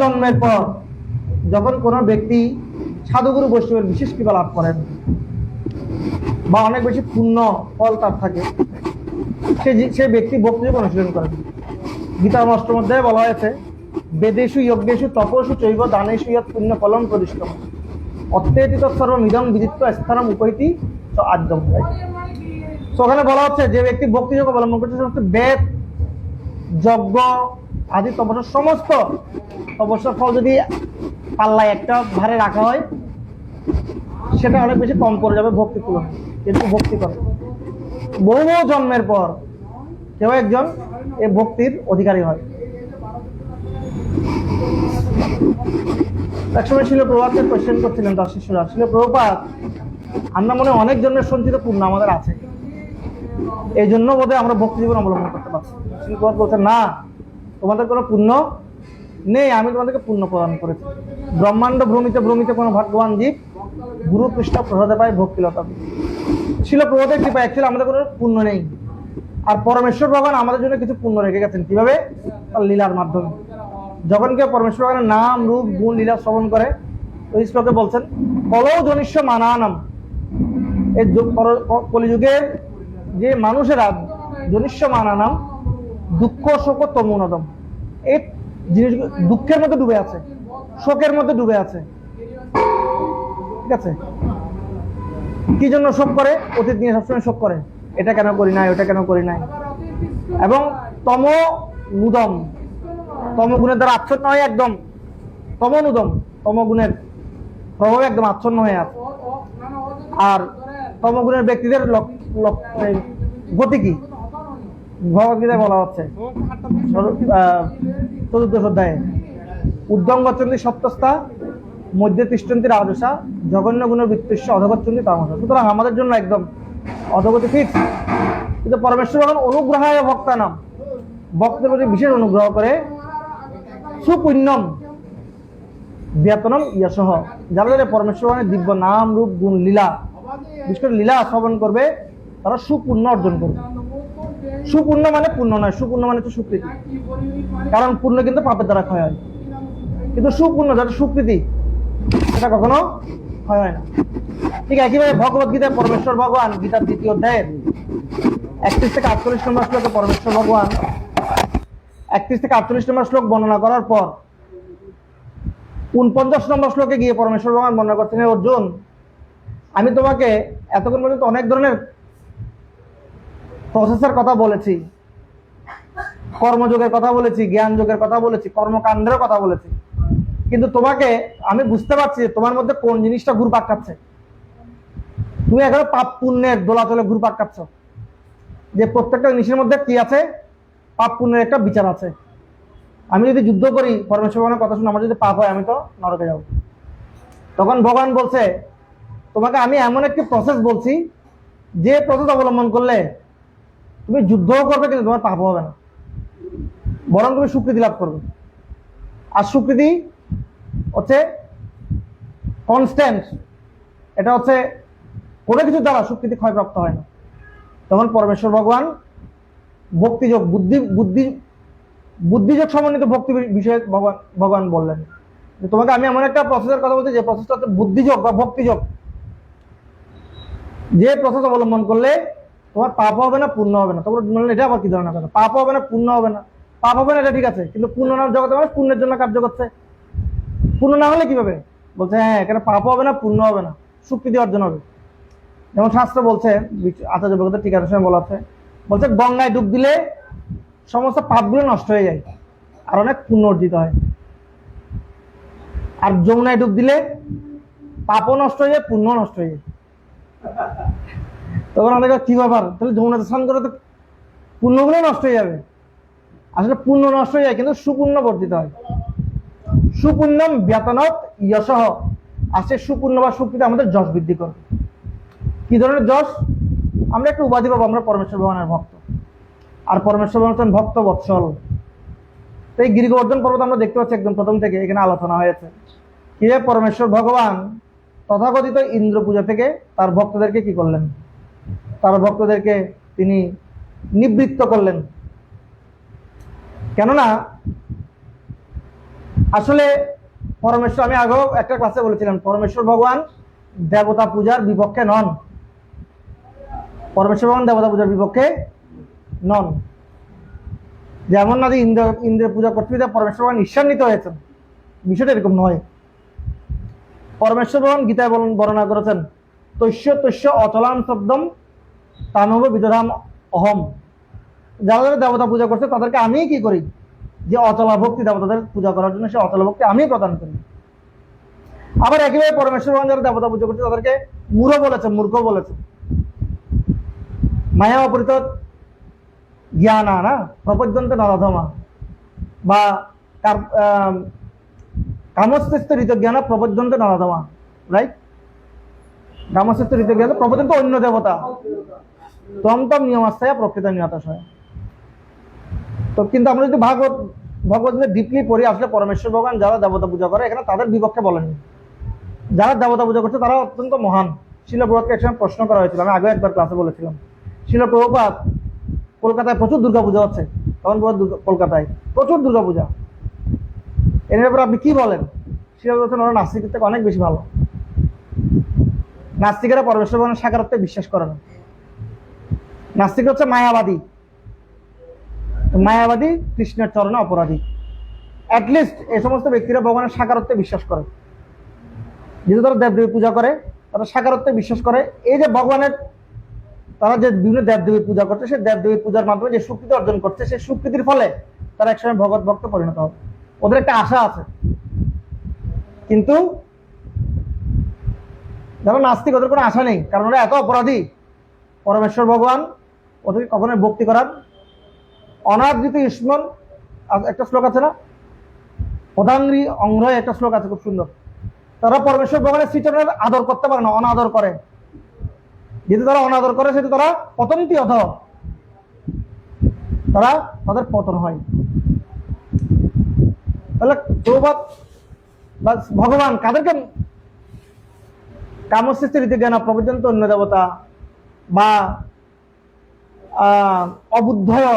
জন্মের পর যখন কোনো ব্যক্তি সাধুগুরু বৈষ্ণবের বিশেষ কৃপা লাভ করেন বা অনেক বেশি পুণ্য ফল তার থাকে, সে ব্যক্তি ভক্তিযোগ অনুশীলন করেন। গীতার অষ্টম অধ্যায়ে বলা হয়েছে, বেদেষু যজ্ঞেষু তপসু চৈব দানেষু ইয়ৎ পুণ্য ফলম প্রদিষ্টম অত্যেতি তৎসর্বমিদং বিদিত্বা স্থানম উপৈতি আদ্যম। ওখানে বলা হচ্ছে যে ব্যক্তি ভক্তিযোগ অবলম্বন করছে সমস্ত বেদ যজ্ঞ আদি তপস্যার সমস্ত তপস্যার ফল যদি পাল্লায় একটা ভারে রাখা হয় সেটা অনেক বেশি কম পড়ে যাবে ভক্তি তুলনায়। কিন্তু ভক্তি করে বহু জন্মের পর কেউ একজন এই ভক্তির অধিকারী হয়। একসময় ছিল প্রভুপাদকে কোয়েশ্চেন করছিলেন তার শিষ্যরা, ছিল প্রভুপাদ, আমরা মনে অনেক জন্মের সঞ্চিত পুণ্য আমাদের আছে, এই জন্য বোধহয় আমরা ভক্তি জীবন অবলম্বন করতে পারছি। শিল প্রভুপাদ বলছেন, না, তোমাদের কোনো পুণ্য নেই, আমি তোমাদেরকে পুণ্য প্রদান করেছি। ব্রহ্মাণ্ড ভ্রমিতে ভ্রমিতে কোনো ভাগ্যবান জীব গুরু কৃষ্ণ প্রসাদে পায় ভক্তিলতা। ছিল প্রভুপাদের কৃপা, অ্যাকচুয়ালি আমাদের কোনো পুণ্য নেই, আর পরমেশ্বর ভগবান আমাদের জন্য কিছু পুণ্য রেখে গেছেন। কিভাবে? তার লীলার মাধ্যমে। যখন কেউ পরমেশ্বর ভগবানের নাম রূপ গুণ লীলা শ্রবণ করে, ওই শ্লোকে বলছেন, কলৌ জনিষ্য মানানাম, এই কলিযুগের যে মানুষেরা জনিষ্য মানানাম দুঃখ শোক তমুনদম, এই জিনিস দুঃখের মধ্যে ডুবে আছে, শোকের মধ্যে ডুবে আছে। ঠিক আছে? কি জন্য শোক করে? অতীত নিয়ে সবসময় শোক করে, এটা কেন করি নাই, ওটা কেন করি নাই। এবং তমোনুদম, তমগুণের দ্বারা আচ্ছন্ন হয়ে একদম তমোনুদম, তমগুণের প্রভাবে একদম আচ্ছন্ন হয়ে আছে। আর তমগুণের ব্যক্তিদের গতি কি? ভগবদ্গীতায় বলা হচ্ছে ৪র্দশ অধ্যায়ে, উর্ধ্বং গচ্ছন্তি সত্যস্তা মধ্যে তিষ্ঠন্তি রাজসা জঘন্য গুণের বৃত্তিস্য অধগচ্ছন্তি তামসা। সুতরাং আমাদের জন্য একদম অধগতি ফিক্স। কিন্তু পরমেশ্বর যখন অনুগ্রহায় ভক্তানাম, ভক্তের প্রতি বিশেষ অনুগ্রহ করে, সুপুণ্যম বেতনম যশঃ, যারা যারা পরমেশ্বর ভগবানের দিব্য নাম রূপ গুণ লীলা, বিশেষ করে লীলা শ্রবণ করবে, তারা সুপুণ্য অর্জন করবে। সুপুণ্য মানে পুণ্য নয়, সুপুণ্য মানে তো সুকৃতি, কারণ পুণ্য কিন্তু পাপের দ্বারা ক্ষয় হয়, কিন্তু সুপুণ্য যারা সুকৃতি এটা কখনো ক্ষয় হয় না। ঠিক একইভাবে ভগবদ্গীতায় পরমেশ্বর ভগবান গীতার ২য় অধ্যায়ের ৩১ থেকে ৪৮ নম্বর শ্লোকে পরমেশ্বর ভগবান ৩১ থেকে ৪৮ নম্বর শ্লোক বর্ণনা করার পর ৪৯ নম্বর শ্লোকে গিয়ে পরমেশ্বর ভগবান বর্ণনা করছেন, অর্জুন, আমি তোমাকে এতক্ষণ পর্যন্ত অনেক ধরনের প্রসেসের কথা বলেছি, কর্মযোগের কথা বলেছি, জ্ঞান যোগের কথা বলেছি, কর্মকাণ্ডের কথা বলেছি, কিন্তু তোমাকে আমি বুঝতে পারছি তোমার মধ্যে কোন জিনিসটা ঘুরপাক খাচ্ছে। তুমি এখনো পাপ পুণ্যের দোলাচলে ঘুরপাক খাচ্ছ, যে প্রত্যেকটা জিনিসের মধ্যে কি আছে? পাপ পুণ্যের একটা বিচার আছে। আমি যদি যুদ্ধ করি পরমেশ্বর ভগবানের কথা শুনে আমার যদি পাপ হয়, আমি তো নরকে যাব। তখন ভগবান বলছে, তোমাকে আমি এমন একটি প্রসেস বলছি যে প্রসেস অবলম্বন করলে তুমি যুদ্ধও করবে কিন্তু তোমার পাপ হবে না, বরং তুমি স্বীকৃতি লাভ করবে। আর স্বীকৃতি হচ্ছে কনস্ট্যান্ট, এটা হচ্ছে কোনো কিছু দ্বারা স্বীকৃতি ক্ষয়প্রাপ্ত হয় না। তখন পরমেশ্বর ভগবান ভক্তিযোগ বুদ্ধিযোগ সমন্বিত ভক্তি বিষয়ে ভগবান বললেন, তোমাকে আমি এমন একটা প্রসেসের কথা বলছি যে প্রসেসটা হচ্ছে বুদ্ধিযোগ বা ভক্তিযোগ, যে প্রসেস অবলম্বন করলে তোমার পাপ হবে না, পুণ্য হবে না। তখন বললেন, এটা আবার কি ধরনের কথা? পাপ হবে না, পুণ্য হবে না। পাপ হবে না এটা ঠিক আছে, কিন্তু পুণ্য না জগতে মানে পুণ্যের জন্য কার্য করছে, পুণ্য না হলে কিভাবে? বলছে, হ্যাঁ, এখানে পাপ হবে না, পুণ্য হবে না, স্বীকৃতি অর্জন হবে। যেমন শাস্ত্র বলছে, আচার্য ভগবত টিকার সময় বলা আছে, বলছে গঙ্গায় ডুব দিলে সমস্ত পাপগুলো নষ্ট হয়ে যায় আর অনেক পুণ্য অর্জিত হয়, আর যমুনায় ডুব দিলে পাপও নষ্ট হয়ে যায়, পুণ্য নষ্ট হয়ে যায়। তখন আমাদের কি ব্যাপার, তাহলে যমুনাতে স্নান করে তো পুণ্যগুলো নষ্ট হয়ে যাবে? আসলে পুণ্য নষ্ট হয়ে যায়, কিন্তু সুপুণ্য বর্ধিত হয়। সুপুণ্যম বেতনত যশঃ, আসছে সুপুণ্য বা সুকৃতি আমাদের যশ বৃদ্ধি করবে। কি ধরনের যশ? আমরা একটু উপাধি পাবো, আমরা পরমেশ্বর ভগবানের ভক্ত, আর পরমেশ্বর ভগবান ভক্ত বৎসল। তো এই গিরিগোবর্ধন পর্বত আমরা দেখতে পাচ্ছি একদম প্রথম থেকে এখানে আলোচনা হয়েছে কিভাবে পরমেশ্বর ভগবান তথাকথিত ইন্দ্র পূজা থেকে তার ভক্তদেরকে কি করলেন, তার ভক্তদেরকে তিনি নিবৃত্ত করলেন। কেননা আসলে পরমেশ্বর, আমি আগেও একটা ক্লাসে বলেছিলাম, পরমেশ্বর ভগবান দেবতা পূজার বিপক্ষে নন। পরমেশ্বর ভগবান দেবতা পূজার বিপক্ষে নন। যেমন না যে ইন্দ্রের পূজা করতে গিয়ে পরমেশ্বর ভগবান ঈর্ষান্বিত হয়েছেন, বিষয়টা এরকম নয়। পরমেশ্বর ভগবান গীতায় বর্ণনা করেছেন, তৈশ্য তৈশ্য অচলাম শব্দম তানব বিদধাম অহম। যারা যারা দেবতা পূজা করছে তাদেরকে আমি কি করি, যে অচলা ভক্তি, দেবতাদের পূজা করার জন্য সে অচলা ভক্তি আমি প্রদান করি। আবার একইভাবে পরমেশ্বর ভগবান যারা দেবতা পূজা করছে তাদেরকে মূঢ় বলেছে, মূর্খ বলেছে। মায়া অপরিত জ্ঞান না প্রপদ্যন্তে নরাধমা, বা কামশ্রেষ্ঠ ঋত জ্ঞান প্রপদ্যন্তে নরাধমা, রাইট? কামশ্রেষ্ঠ ঋত জ্ঞান প্রপদ্যন্ত অন্য দেবতা তম তম নিয়মাস্থায় প্রকৃত নিয়তাশয়। তো কিন্তু আমরা যদি ভগবত ডিপলি পড়ি, আসলে পরমেশ্বর ভগবান যারা দেবতা পূজা করে এখানে তাদের বিপক্ষে বলেননি। যারা দেবতা পূজা করছে তারা অত্যন্ত মহান। শিল প্রভুপাদকে একসময় প্রশ্ন করা হয়েছিল, আমি আগে একবার ক্লাসে বলেছিলাম, শিল প্রভুপাদ কলকাতায় প্রচুর দুর্গাপূজা হচ্ছে, তখন কলকাতায় প্রচুর দুর্গাপূজা, এর ব্যাপারে আপনি কি বলেন? শিল বলছেন ওরা নাস্তিকের থেকে অনেক বেশি ভালো। নাস্তিকেরা পরমেশ্বর ভগবানের সাকারত্বে বিশ্বাস করে না। নাস্তিক হচ্ছে মায়াবাদী, মায়াবাদী কৃষ্ণের চরণে অপরাধী। অ্যাটলিস্ট এই সমস্ত ব্যক্তিরা ভগবানের সাকারত্বে বিশ্বাস করে, যেহেতু তারা দেবদেবী পূজা করে, তারা সাকারত্বে বিশ্বাস করে। এই যে ভগবানের তারা যে বিভিন্ন দেবদেবীর পূজা করছে, সেই দেবদেবীর পূজার মাধ্যমে যে স্বীকৃতি অর্জন করছে, সেই স্বীকৃতির ফলে তারা একসময় ভগবত ভক্ত পরিণত হবে, ওদের একটা আশা আছে। কিন্তু যারা নাস্তিক ওদের কোনো আশা নেই, কারণ ওরা এত অপরাধী। পরমেশ্বর ভগবান ওদেরকে কখনোই ভক্তি করার অনাদৃত ইস্মন, একটা শ্লোক আছে না, প্রধানরি অঙ্গ্রয় একটা শ্লোক আছে খুব সুন্দর। তারা পরমেশ্বর ভগবানের শ্রীচরণের আদর করতে পারে না, অনাদর করে। যেহেতু তারা অনাদর করে, সেহেতু তারা পতন্তি অধ, তারা তাদের পতন হয়। তাহলে প্রভুপাদ বা ভগবান কাদেরকে কামশ্রেষ্ঠ রীতি জ্ঞান প্রপদ্যন্ত অন্য দেবতা বা অবুদ্ধয়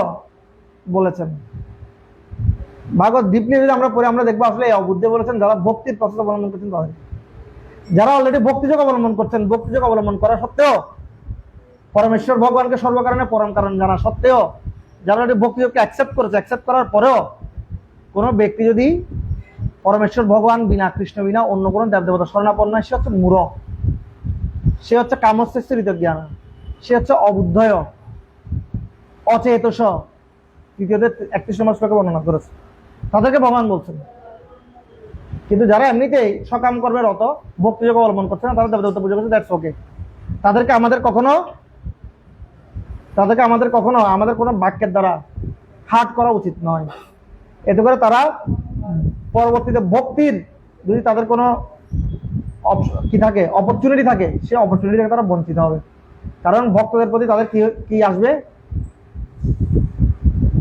বলেছেন? ভাগবত ডিপলি যদি আমরা পড়ে আমরা দেখবো আসলে অবুদ্ধ বলেছেন যারা ভক্তির প্রসেস অবলম্বন করছেন তাদের। যারা অলরেডি ভক্তিযোগ অবলম্বন করছেন, ভক্তিযোগ অবলম্বন করা সত্ত্বেও, পরমেশ্বর ভগবানকে সর্বকারণে পরম কারণ জানা সত্ত্বেও, যারা অলরেডি ভক্তিযোগকে অ্যাকসেপ্ট করেছে, অ্যাকসেপ্ট করার পরেও কোনো ব্যক্তি যদি পরমেশ্বর ভগবান বিনা, কৃষ্ণ বিনা অন্য কোনো দেবদেবতা শরণাপন্ন, সে হচ্ছে মূঢ়, সে হচ্ছে কামশ্রেষ্ঠ ঋতজ্ঞান, সে হচ্ছে অবুদ্ধয় অচেতস, তৃতীয়তে 31 নম্বর শ্লোকে বর্ণনা করেছে। তাদেরকে ভগবান বলছেন। কিন্তু যারা এমনিতেই সকাম কর্মের রত, ভক্তিযোগ অবলম্বন করছে না, তারা দেবতা পূজা করছে, দ্যাটস ওকে। তাদেরকে আমাদের কখনো আমাদের কোনো বাক্যের দ্বারা হার্ট করা উচিত নয়। এতে করে তারা পরবর্তীতে ভক্তির যদি তাদের কোনো কি থাকে, অপরচুনিটি থাকে, সে অপরচুনিটি থেকে তারা বঞ্চিত হবে। কারণ ভক্তদের প্রতি তাদের কি আসবে,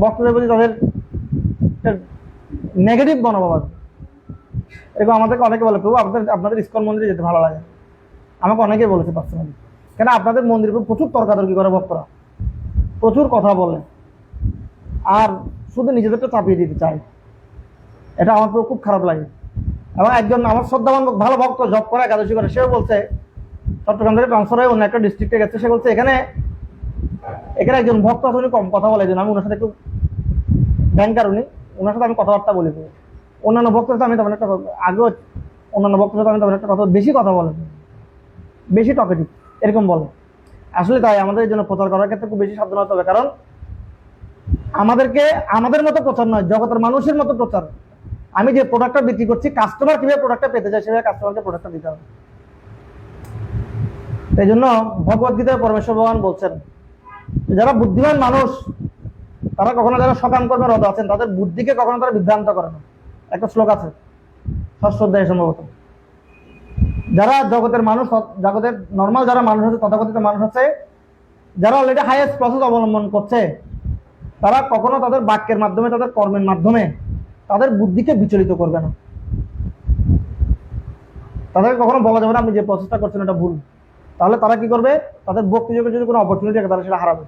ভক্তদের প্রতি তাদের নেগেটিভ মনোভাব আসবে। এরকম আমাদেরকে অনেকে বলে, প্রভু আপনাদের ইস্কন মন্দিরে যেতে ভালো লাগে। আমাকে অনেকেই বলেছে পার্সোনালি, কেন আপনাদের মন্দিরে প্রচুর তর্কাতর্কি করে ভক্তরা, প্রচুর কথা বলে, আর শুধু নিজেদেরটা চাপিয়ে দিতে চায়। এটা আমার খুব খারাপ লাগে। এবং একজন আমার শ্রদ্ধাবান ভালো ভক্ত জব করে, একাদশী করে, সেও বলছে, চট্টগ্রাম থেকে ট্রান্সফার হয়ে অন্য একটা ডিস্ট্রিক্টে গেছে, সে বলছে এখানে একজন ভক্ত আছে, উনি কম কথা বলে, আমি ওনার সাথে একটু ব্যাংকার, ওনার সাথে আমি কথাবার্তা বলি। অন্যান্য ভক্তের সাথে আমি তেমন একটা আগেও অন্যান্য ভক্তের সাথে আমি তেমন একটা কথা, বেশি কথা বলে, বেশি টকেটিভ, এরকম বলে। আসলে তাই আমাদের এই জন্য প্রচার করার ক্ষেত্রে খুব বেশি সাবধান হতে হবে। কারণ আমাদের মতো প্রচার নয়, জগতের মানুষের মতো প্রচার। আমি যে প্রোডাক্টটা বিক্রি করছি, কাস্টমার কিভাবে প্রোডাক্টটা পেতে চায়, সেভাবে কাস্টমারকে প্রোডাক্টটা দিতে হবে। এই জন্য ভগবদ্গীতায় পরমেশ্বর ভগবান বলছেন, যারা বুদ্ধিমান মানুষ, তারা কখনো, যারা সকাম কর্মে রত আছেন, তাদের বুদ্ধিকে কখনো তারা বিভ্রান্ত করে না। একটা শ্লোক আছে 6ষ্ঠ অধ্যায়ে সম্ভবত। যারা জগতের মানুষ, জগতের নর্মাল যারা মানুষ আছে, তথাকথিত মানুষ আছে, যারা অলরেডি হাইয়েস্ট প্রসেস অবলম্বন করছে, তারা কখনো তাদের বাক্যের মাধ্যমে, তাদের কর্মের মাধ্যমে তাদের বুদ্ধিকে বিচলিত করবে না। তাদেরকে কখনো বলা যাবে না আপনি যে প্রসেসটা করছেন এটা ভুল। তাহলে তারা কি করবে, তাদের ভক্তিযোগের যদি কোনো অপরচুনিটি থাকে, তারা সেটা হারাবে।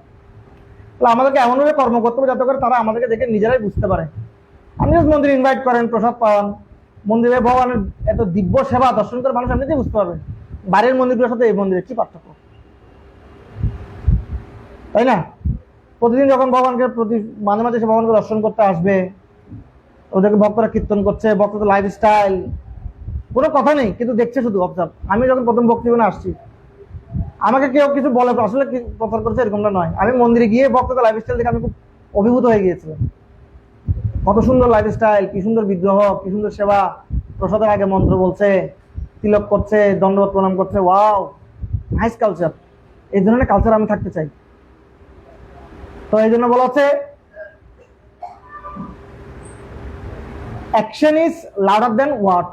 তাহলে আমাদেরকে এমনভাবে কর্ম করতে হবে যাতে করে তারা আমাদেরকে দেখে নিজেরাই বুঝতে পারে। আপনি যদি মন্দিরে ইনভাইট করেন, প্রসাদ পাওয়ান, মন্দিরে ভগবানের এত দিব্য সেবা দর্শন করে মানুষ এমনিতেই বুঝতে পারবে বাইরের মন্দিরগুলোর সাথে এই মন্দিরের কি পার্থক্য, তাই না? প্রতিদিন যখন ভগবানকে মাঝে মাঝে সে ভগবানকে দর্শন করতে আসবে, ওদেরকে ভক্তরা কীর্তন করছে, ভক্তদের লাইফ স্টাইল, কোনো কথা নেই, কিন্তু দেখছে শুধু অবজার্ভ। আমি যখন প্রথম ভক্তি জীবনে আসছি, আমাকে কেউ কিছু বলে আসলে প্রচার করছে এরকমটা নয়, আমি মন্দিরে গিয়ে ভক্তদের লাইফ স্টাইল দেখে আমি খুব অভিভূত হয়ে গিয়েছিলাম। কত সুন্দর লাইফ স্টাইল, কি সুন্দর বিগ্রহ, কি সুন্দর সেবা, প্রসাদের আগে মন্ত্র বলছে, তিলক করছে, দণ্ডবত প্রণাম করছে, ওয়াও নাইস কালচার। এই ধরনের কালচার আমি থাকতে চাই। তো এই জন্য বলা হচ্ছে action is louder than word,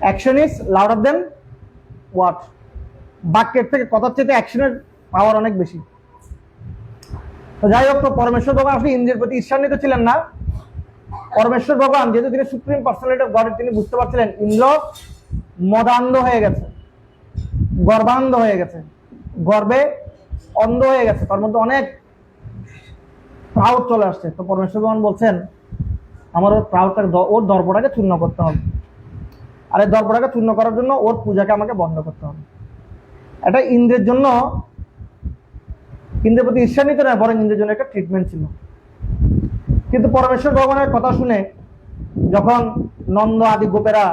action is louder than word. বাক্যের থেকে কথার চেয়ে অ্যাকশনের পাওয়ার অনেক বেশি। তো যাই হোক, তো পরমেশ্বর ভগবান আসলে ইন্দ্রের প্রতি ঈর্ষান্বিত ছিলেন না। পরমেশ্বর ভগবান যেহেতু তিনি সুপ্রিম পার্সোনালিটি অফ গড, তিনি বুঝতে পারছিলেন ইন্দ্র মদান্ধ হয়ে গেছে, গর্বান্ধ হয়ে গেছে, গর্বে অন্ধ হয়ে গেছে, তার মধ্যে অনেক প্রাউড চলে আসছে। তো পরমেশ্বর ভগবান বলছেন আমার ওর প্রাউডটাকে, ওর দর্পটাকে চূর্ণ করতে হবে, আর এই দর্পটাকে চূর্ণ করার জন্য ওর পূজাকে আমাকে বন্ধ করতে হবে। এটা ইন্দ্রের জন্য, ইন্দ্রের প্রতি ঈর্ষান্বিত নয়, বরং ইন্দ্রের জন্য একটা ট্রিটমেন্ট ছিল। কিন্তু পরমেশ্বর ভগবানের কথা শুনে যখন নন্দ আদি গোপেরা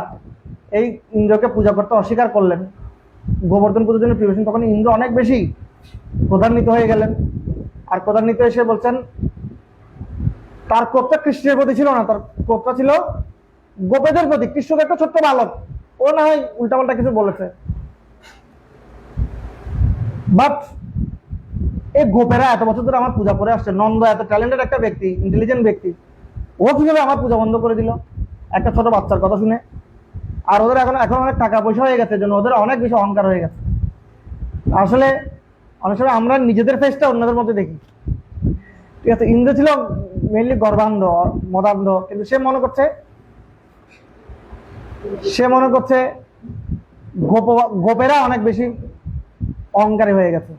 এই ইন্দ্রকে পূজা করতে অস্বীকার করলেন, গোবর্ধন পূজার জন্য প্রিপারেশন, তখন ইন্দ্র অনেক বেশি ক্রোধান্বিত হয়ে গেলেন। আর ক্রোধান্বিত এসে বলছেন তার ক্রোধটা কৃষ্ণের প্রতি ছিল না, তার ক্রোধটা ছিল গোপেদের প্রতি। কৃষ্ণ তো একটা ছোট্ট বালক, ও না হয় উল্টাপাল্টা কিছু বলেছে, বাট এই গোপেরা এত বছর ধরে আমার পূজা করে আসছে, নন্দ এত ট্যালেন্টেড একটা ব্যক্তি, ইন্টেলিজেন্ট ব্যক্তি, ও কিভাবে আমার পূজা বন্ধ করে দিল একটা ছোট বাচ্চার কথা শুনে? আর ওদের এখন এখন অনেক টাকা পয়সা হয়ে গেছে, জন্য ওদের অনেক বেশি অহংকার হয়ে গেছে। আসলে অনেক সময় আমরা নিজেদের ফেসটা অন্যদের মধ্যে দেখি, ঠিক আছে? ইন্দ্র ছিল মেনলি গর্বান্ধ, মদান্ধ, কিন্তু সে মনে করছে গোপেরা অনেক বেশি অহংকারী হয়ে গেছে।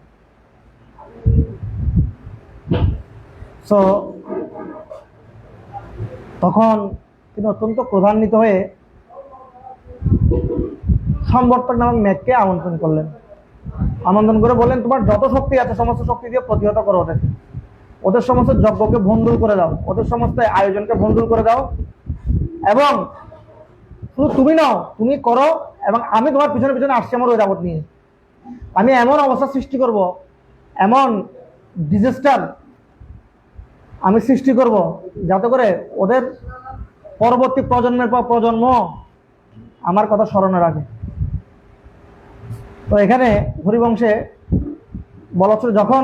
সো তখন তিনি অত্যন্ত ক্রোধান্বিত হয়ে সম্বর্তক নামক মেঘকে আমন্ত্রণ করলেন। আমন্ত্রণ করে বললেন তোমার যত শক্তি আছে সমস্ত শক্তি দিয়ে প্রতিহত করো ওদেরকে, ওদের সমস্ত যজ্ঞকে ভণ্ডুল করে দাও, ওদের সমস্ত আয়োজনকে ভণ্ডুল করে দাও, এবং শুধু তুমি নাও, তুমি করো, এবং আমি তোমার পিছনে পিছনে আসছি আমার ঐরাবত নিয়ে। আমি এমন অবস্থা সৃষ্টি করব, এমন ডিজাস্টার আমি সৃষ্টি করব, যাতে করে ওদের পরবর্তী প্রজন্মের পর প্রজন্ম আমার কথা স্মরণে রাখে। তো এখানে হরিবংশে বলা হচ্ছে যখন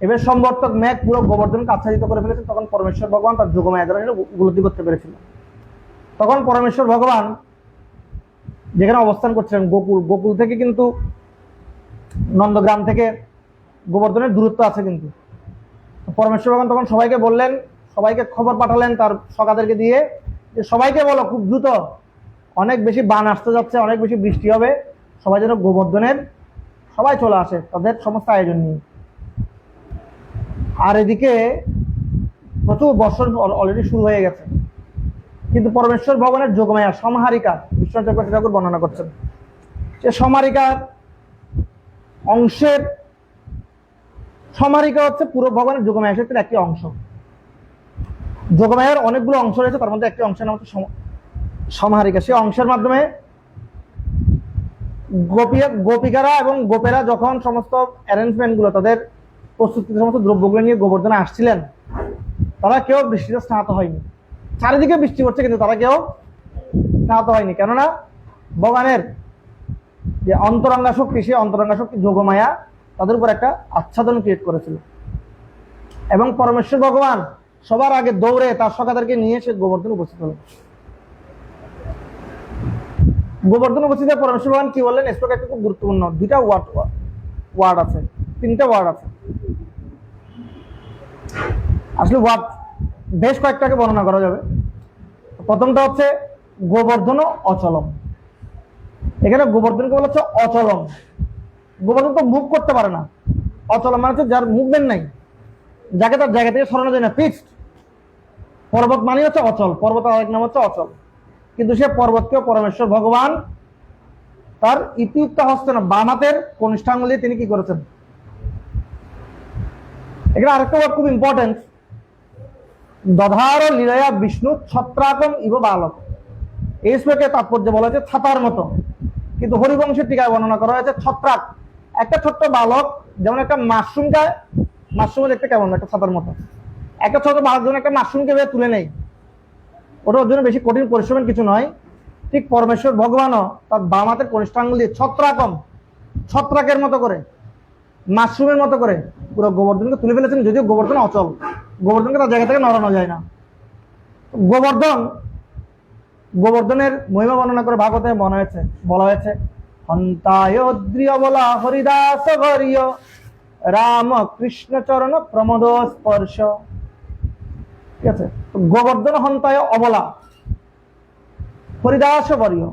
এবার সম্বর্তক মেঘ পুরো গোবর্ধনকে আচ্ছাদিত করে ফেলেছেন, তখন পরমেশ্বর ভগবান তার যোগমায়া দ্বারা এটা উপলব্ধি করতে পেরেছিল। তখন পরমেশ্বর ভগবান যেখানে অবস্থান করছিলেন গোকুল থেকে কিন্তু নন্দগ্রাম থেকে গোবর্ধনের দূরত্ব আছে, কিন্তু পরমেশ্বর ভগবান তখন সবাইকে বললেন, সবাইকে খবর পাঠালেন তার সখাদেরকে দিয়ে, যে সবাইকে বলো খুব দ্রুত অনেক বেশি বান আসতে যাচ্ছে, অনেক বেশি বৃষ্টি হবে, সবাই যেন গোবর্ধনের সবাই চলে আসে তাদের সমস্ত আয়োজন নিয়ে। আর এদিকে প্রচুর বর্ষণ অলরেডি শুরু হয়ে গেছে, কিন্তু পরমেশ্বর ভগবানের যোগমায়া সমাহারিকা বিশ্বনাথ চক্রবর্তী ঠাকুর বর্ণনা করছেন, সে সমাহারিকার অংশের, সমাহারিকা হচ্ছে পুরো ভগবানের যোগমায়া শক্তির একটি অংশ। যোগমায়ার অনেকগুলো অংশ রয়েছে, তার মধ্যে একটি অংশের নাম হচ্ছে সমাহারিকা। সেই অংশের মাধ্যমে গোপিকারা এবং গোপেরা যখন সমস্ত অ্যারেঞ্জমেন্ট গুলো, তাদের প্রস্তুতি সমস্ত দ্রব্যগুলো নিয়ে গোবর্ধনে আসছিলেন, তারা কেউ বৃষ্টিতে স্নাত হয়নি। চারিদিকে বৃষ্টি হচ্ছে, কিন্তু তারা কেউ স্নাত হয়নি, কেননা ভগবানের যে অন্তরঙ্গা শক্তি, সেই অন্তরঙ্গা শক্তি যোগমায়া তাদের উপর একটা আচ্ছাদন ক্রিয়েট করেছিল। এবং পরমেশ্বর ভগবান সবার আগে দৌড়ে তার সখাদেরকে নিয়ে সে গোবর্ধন উপস্থিত হল। গোবর্ধন উপস্থিত পরমেশ্বর ভগবান কি বললেন, শ্লোক একটা খুব গুরুত্বপূর্ণ, দুইটা ওয়ার্ড আছে, তিনটা ওয়ার্ড আছে, আসলে ওয়ার্ড বেশ কয়েকটাকে বর্ণনা করা যাবে। প্রথমটা হচ্ছে গোবর্ধন অচলম। এখানে গোবর্ধনকে বলা হচ্ছে অচলম। গোবর্ধন তো মুভ করতে পারে না, অচলম মানে হচ্ছে যার মুভমেন্ট নাই, যাকে তার জায়গা থেকে সরানো যায় না, ফিক্সড। পর্বত মানে হচ্ছে অচল, পর্বত আরেক নাম হচ্ছে অচল। কিন্তু সে পর্বতকে পরমেশ্বর ভগবান তার ইতিযুক্ত হস্তে না বাম হাতের কনিষ্ঠাঙ্গুল দিয়ে তিনি কি করেছেন। এখানে আরেকটা ওয়ার্ড খুব ইম্পর্টেন্ট, দধার লীলায়া বিষ্ণু ছত্রাকম ইব বালক। এই শ্লোকে তাৎপর্য বলা হয়েছে ছাতার মতো, কিন্তু হরিবংশের টিকায় বর্ণনা করা হয়েছে ছত্রাক, একটা ছোট্ট বালক, যেমন একটা মাশরুমকে, মাশরুম দেখতে কেমন একটা ছাতার মতো, একটা ছোট বালক যেমন একটা মাশরুমকে ভেবে তুলে নেই, ওটা ওর জন্য বেশি কঠিন পরিশ্রমের কিছু নয়। ঠিক পরমেশ্বর ভগবানও তার বাম হাতের কনিষ্ঠাঙ্গুল দিয়ে ছত্রাকম, ছত্রাকের মতো করে, মাশরুমের মতো করে পুরো গোবর্ধনকে তুলে ফেলেছেন। যদিও গোবর্ধন অচল, গোবর্ধনকে তার জায়গা থেকে নড়ানো যায় না। গোবর্ধনের মহিমা বর্ণনা করে ভাগবতে বলা হয়েছে হন্তায় দ্রিয় বলা হরিদাস গরিয় রাম কৃষ্ণ চরণ প্রমোদ স্পর্শ। ঠিক আছে, গোবর্ধন হন্তায় অবলা হরিদাস বরীয়,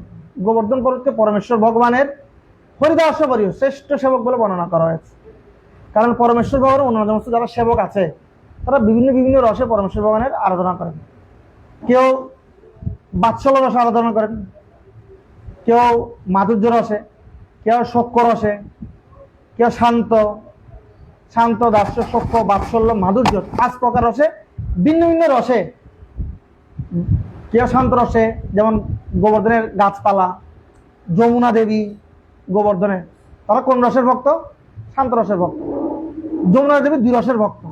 গোবর্ধন পর্বতকে পরমেশ্বর ভগবানের হরিদাস বরীয় শ্রেষ্ঠ সেবক বলে বর্ণনা করা হয়েছে। কারণ পরমেশ্বর ভগবানের অন্য সমস্ত যারা সেবক আছে তারা বিভিন্ন বিভিন্ন রসে পরমেশ্বর ভগবানের আরাধনা করেন। কেউ বাৎসল্য রসে আরাধনা করেন, কেউ মাধুর্য রসে, কেউ সখ্য রসে, কেউ শান্ত, দাস্য, সখ্য, বাৎসল্য, মাধুর্য, 5 প্রকার রসে, ভিন্ন ভিন্ন রসে। কেউ শান্ত রসে, যেমন গোবর্ধনের গাছপালা, যমুনা দেবী গোবর্ধনের, তারা কোন রসের ভক্ত? শান্ত রসের ভক্ত। যমুনা দেবী 2 রসের ভক্ত।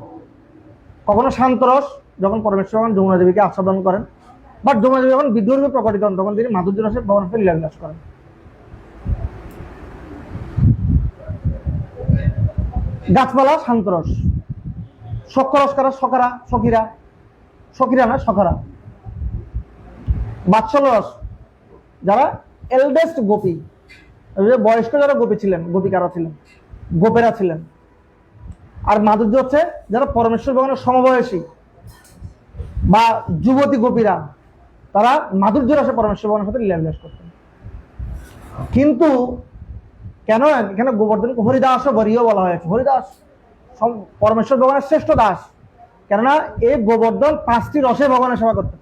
কখনো শান্ত রস, যখন পরমেশ্বর ভগবান যমুনা দেবীকে আস্বাদন করেন, বাট যমুনা দেবী যখন বিদ্রোহী প্রকটিত হন তখন তিনি মাধুর্য রসের ভগবানের সাথে লীলাবিলাস করেন। গাছপালা শান্ত রস, সখ্য রস কারা? সখীরা না সখারা। বাৎসল্য রস যারা এলডেস্ট গোপী, বয়স্ক যারা গোপী ছিলেন, গোপিকারা ছিলেন, গোপেরা ছিলেন। আর মাধুর্য হচ্ছে যারা পরমেশ্বর ভগবানের সমবয়সী বা যুবতী গোপীরা, তারা মাধুর্য রসে পরমেশ্বর ভগবানের সাথে লীলাবিলাস করতেন। কিন্তু কেন এখানে গোবর্ধনকে হরিদাস বরীয় বলা হয়েছে? হরিদাস পরমেশ্বর ভগবানের শ্রেষ্ঠ দাস, কেননা এই গোবর্ধন 5টি রসে ভগবানের সেবা করতেন।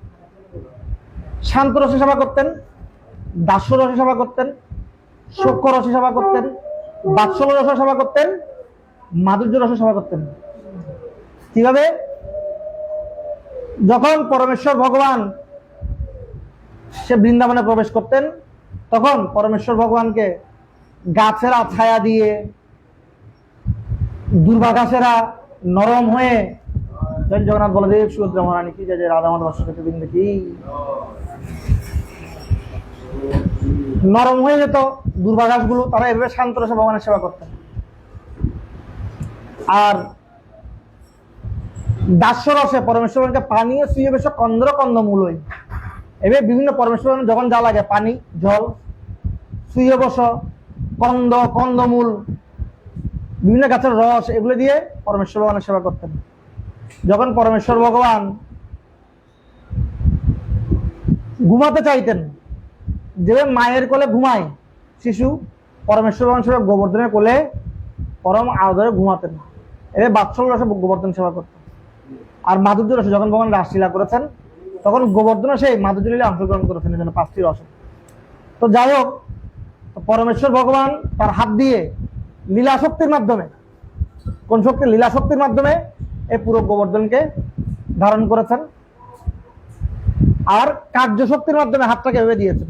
শান্ত রসে সেবা করতেন, দাস্য রসে সেবা করতেন, সখ্য রসে সেবা করতেন, বাৎসল্য রসে সেবা করতেন, মাধুর্য রসে সেবা করতেন। কিভাবে? যখন পরমেশ্বর ভগবান সে বৃন্দাবনে প্রবেশ করতেন তখন পরমেশ্বর ভগবানকে গাছেরা ছায়া দিয়ে, দুর্বাঘাসেরা নরম হয়ে, জগন্নাথ বলদেব সুভদ্রা মহারানী কি, যে রাধা মাধব বৃন্দ কি, নরম হয়ে যেত দুর্বাঘাস গুলো, তারা এভাবে শান্ত রসে ভগবানের সেবা করতেন। আর দাস্য রসে পরমেশ্বরকে পানি শুয়ে বেশ কন্দমূলই, এভাবে বিভিন্ন পরমেশ্বর যখন যা লাগে, পানি, জল, শুয়ে বস, কন্দমূল, বিভিন্ন গাছের রস, এগুলো দিয়ে পরমেশ্বর ভগবানের সেবা করতেন। যখন পরমেশ্বর ভগবান ঘুমাতে চাইতেন, যে মায়ের কোলে ঘুমায় শিশু, পরমেশ্বর ভগবান সেবা গোবর্ধনের কোলে পরম আদরে ঘুমাতেন। এবার বাৎসল্য রসে গোবর্ধন সেবা করতেন। আর মাধুর্য রসে যখন ভগবান রাসলীলা করেছেন তখন গোবর্ধন সেই মাধুর্য লীলা অংশগ্রহণ করেছেন, এই জন্য 5টি রসে। তো যাই হোক, পরমেশ্বর ভগবান তার হাত দিয়ে লীলা শক্তির মাধ্যমে, কোন শক্তি? লীলা শক্তির মাধ্যমে এই পুরো গোবর্ধনকে ধারণ করেছেন। আর কার্য শক্তির মাধ্যমে হাতটাকে ভেবে দিয়েছেন।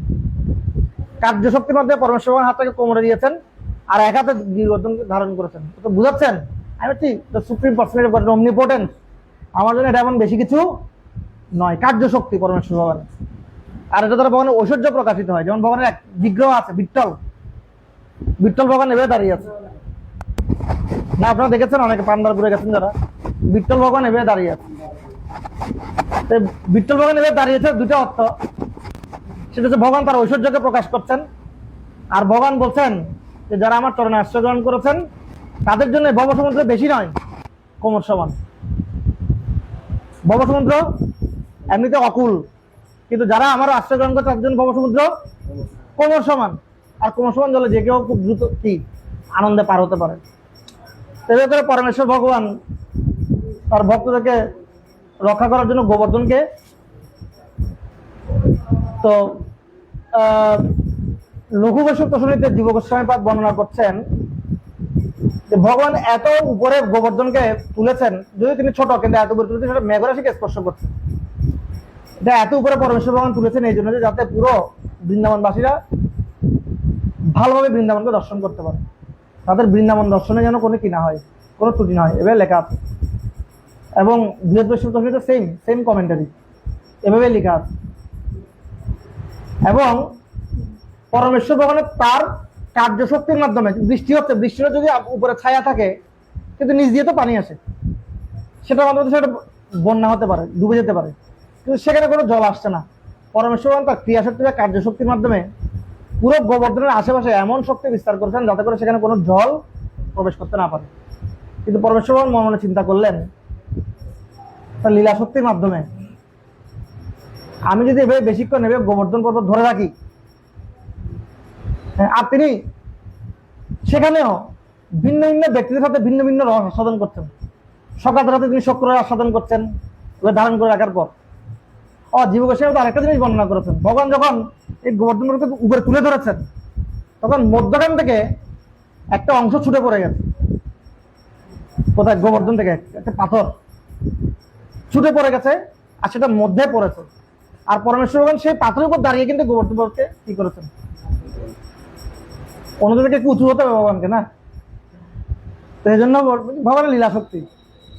কার্য শক্তির মাধ্যমে পরমেশ্বর ভগবান হাতটাকে কোমরে দিয়েছেন, আর এক হাতে গোবর্ধনকে ধারণ করেছেন। তো বুঝাচ্ছেন আমি ঠিক সুপ্রিম পার্সোনালিটি গড অমনিপোটেন্স, আমার জন্য এটা এমন বেশি কিছু নয়, কার্য শক্তি পরমেশ্বর ভগবানের। আর এটা দ্বারা ভগবানের ঐশ্বর্য প্রকাশিত হয়। যেমন ভগবানের এক বিগ্রহ আছে, বিট্টল ভগবান এভাবে দাঁড়িয়ে আছে না, আপনারা দেখেছেন, অনেকে পান্ডার ঘুরে গেছেন যারা, বিট্টল ভগবান এভাবে দাঁড়িয়ে আছে। বিট্টল ভগবান এভাবে দাঁড়িয়েছে 2টা অর্থ, সেটা হচ্ছে ভগবান তার ঐশ্বর্যকে প্রকাশ করছেন, আর ভগবান বলছেন যে যারা আমার চরণে আশ্রয় গ্রহণ করেছেন তাদের জন্য ভবসমুদ্র বেশি নয়, কোমর সমান। ভবসমুদ্র এমনিতে অকুল, কিন্তু যারা আমার আশ্রয় গ্রহণ করে তাদের জন্য ভবসমুদ্র কোমর সমান। আর কোমর সমান জলে যে কেউ খুব দ্রুত কি আনন্দে পার হতে পারে। তেমনি করে পরমেশ্বর ভগবান তার ভক্তদেরকে রক্ষা করার জন্য গোবর্ধনকে তো লঘু বৈষ্ণব প্রসূনিতে জীব গোস্বামী পাদ বর্ণনা করছেন যে ভগবান এত উপরে গোবর্ধনকে তুলেছেন, যদি তিনি ছোট কিন্তু এত উপরে তুলেছেন সেটা মেঘরাশিকে স্পর্শ করছে। এটা এত উপরে পরমেশ্বর ভগবান তুলেছেন এই জন্য যে যাতে পুরো বৃন্দাবনবাসীরা ভালোভাবে বৃন্দাবনকে দর্শন করতে পারে, তাদের বৃন্দাবন দর্শনে যেন কোনো কি না হয়, কোনো ত্রুটি না হয়, এভাবে লেখা আছে। এবং বৃহৎ বৈষ্ণব প্রসূনিতে সেম কমেন্টারি এভাবে লেখা আছে। এবং পরমেশ্বর ভগবানের তার কার্যশক্তির মাধ্যমে বৃষ্টি হচ্ছে, বৃষ্টির যদি উপরে ছায়া থাকে কিন্তু নিচ দিয়ে তো পানি আসে, সেটার মাধ্যমে সেটা বন্যা হতে পারে, ডুবে যেতে পারে, কিন্তু সেখানে কোনো জল আসছে না। পরমেশ্বর ভগবান তার ক্রিয়াশক্তি বা কার্যশক্তির মাধ্যমে পুরো গোবর্ধনের আশেপাশে এমন শক্তি বিস্তার করেছেন যাতে করে সেখানে কোনো জল প্রবেশ করতে না পারে। কিন্তু পরমেশ্বর ভগবান মনে মনে চিন্তা করলেন তার লীলা শক্তির মাধ্যমে আমি যদি এভাবে বেশিক্ষণ এভাবে গোবর্ধন পর্বত ধরে রাখি, আর তিনি সেখানেও ভিন্ন ভিন্ন ব্যক্তিদের সাথে ভিন্ন ভিন্ন রস আস্বাদন করছেন। সকাল রাতে তিনি শুক্র আস্বাদন করছেন ধারণ করে রাখার পর। জীব গোস্বামী তো আরেকটা জিনিস বর্ণনা করেছেন, ভগবান যখন এই গোবর্ধন পর্বত উপরে তুলে ধরেছেন তখন মধ্যখান থেকে একটা অংশ ছুটে পড়ে গেছে। কোথায়? গোবর্ধন থেকে একটা পাথর ছুটে পড়ে গেছে, আর সেটা মধ্যে পড়েছে। আর পরমেশ্বর ভগবান সেই পাথরের উপর দাঁড়িয়ে কিন্তু গোবর্ধন পর্বতকে কি করেছেন, অন্যদের থেকে উঁচু হতে হবে ভগবানকে না, তো এই জন্য ভগবানের লীলা শক্তি,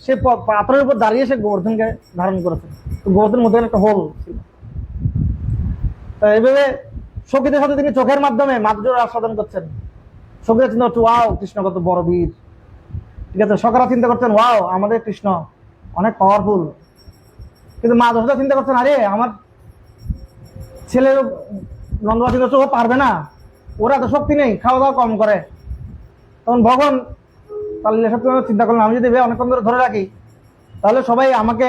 সে পাথরের উপর দাঁড়িয়ে সে গোবর্ধনকে ধারণ করেছে। গোবর্ধনের মধ্যে একটা হোল ছিল। তো এইভাবে সখীদের সাথে তিনি চোখের মাধ্যমে মাধুর্য আস্বাদন করছেন। সখীরা চিন্তা করছে ওয়াও কৃষ্ণ কত বড় বীর, ঠিক আছে। সখারা চিন্তা করছেন ওয়াও আমাদের কৃষ্ণ অনেক পাওয়ারফুল। কিন্তু মা যশোদা চিন্তা করছেন আরে আমার ছেলে নন্দবা চিন্তা করছে ও পারবে না, ওরা এত শক্তি নেই, খাওয়া দাওয়া কম করে। তখন ভগবান তার লীলা শক্তি চিন্তা করলেন আমি যদি অনেকক্ষণ ধরে ধরে রাখি তাহলে সবাই আমাকে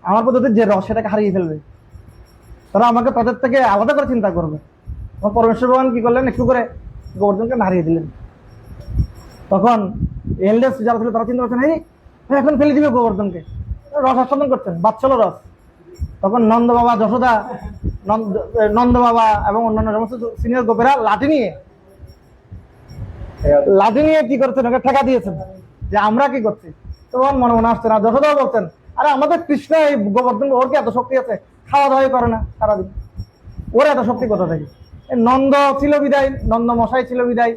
আমার পদ্ধতির যে রস সেটাকে হারিয়ে ফেলবে, তারা আমাকে তাদের থেকে আলাদা করে চিন্তা করবে। পরমেশ্বর ভগবান কি করলেন, একটু করে গোবর্ধনকে হারিয়ে দিলেন। তখন এলডেস যারা ছিল তারা চিন্তা করছেন এই এখন ফেলে দিবে গোবর্ধনকে, রস আস্বাদন করছেন বাচ্চল রস। তখন নন্দ বাবা যশোদা নন্দ বাবা এবং অন্যান্য সমস্ত সিনিয়র গোপেরা লাঠি নিয়ে কি করছেন, ওকে ঠেকা দিয়েছেন যে আমরা কি করছি। তখন মনে মনে আসছে না, যশোদাও বলছেন আরে আমাদের কৃষ্ণ এই গোবর্ধন ওর কি এত শক্তি আছে, খাওয়া দাওয়াই করে না সারাদিন, ওর এত শক্তি কোথা থেকে। নন্দ ছিল বিদায়, নন্দ মশাই ছিল বিদায়,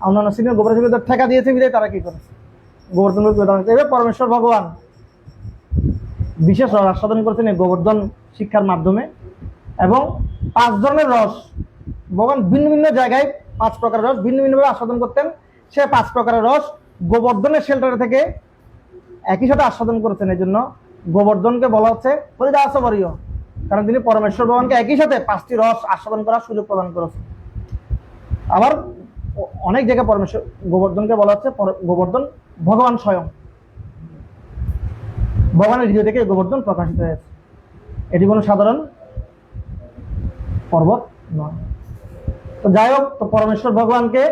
অন্যান্য সিনিয়র গোপেরা ছিল ঠেকা দিয়েছে বিদায়, তারা কি করেছে গোবর্ধন। এবার পরমেশ্বর ভগবান বিশেষ রস আস্বাদন করেছেন এই গোবর্ধন শিক্ষার মাধ্যমে। এবং 5 ধরনের রস ভগবান ভিন্ন ভিন্ন জায়গায় 5 প্রকারের রস ভিন্ন ভিন্নভাবে আস্বাদন করতেন। সে 5 প্রকারের রস গোবর্ধনের শেল্টার থেকে একই সাথে আস্বাদন করেছেন। এই জন্য গোবর্ধনকে বলা হচ্ছে হরিদাসবরীয়, কারণ তিনি পরমেশ্বর ভগবানকে একই সাথে 5টি রস আস্বাদন করার সুযোগ প্রদান করেছেন। আবার অনেক জায়গায় পরমেশ্বর গোবর্ধনকে বলা হচ্ছে গোবর্ধন ভগবান স্বয়ং, ভগবানের হৃদয় থেকে গোবর্ধন প্রকাশিত হয়েছে। এটি কোনো সাধারণ পর্বত নয়। তো যাই হোক, তো পরমেশ্বর ভগবানকে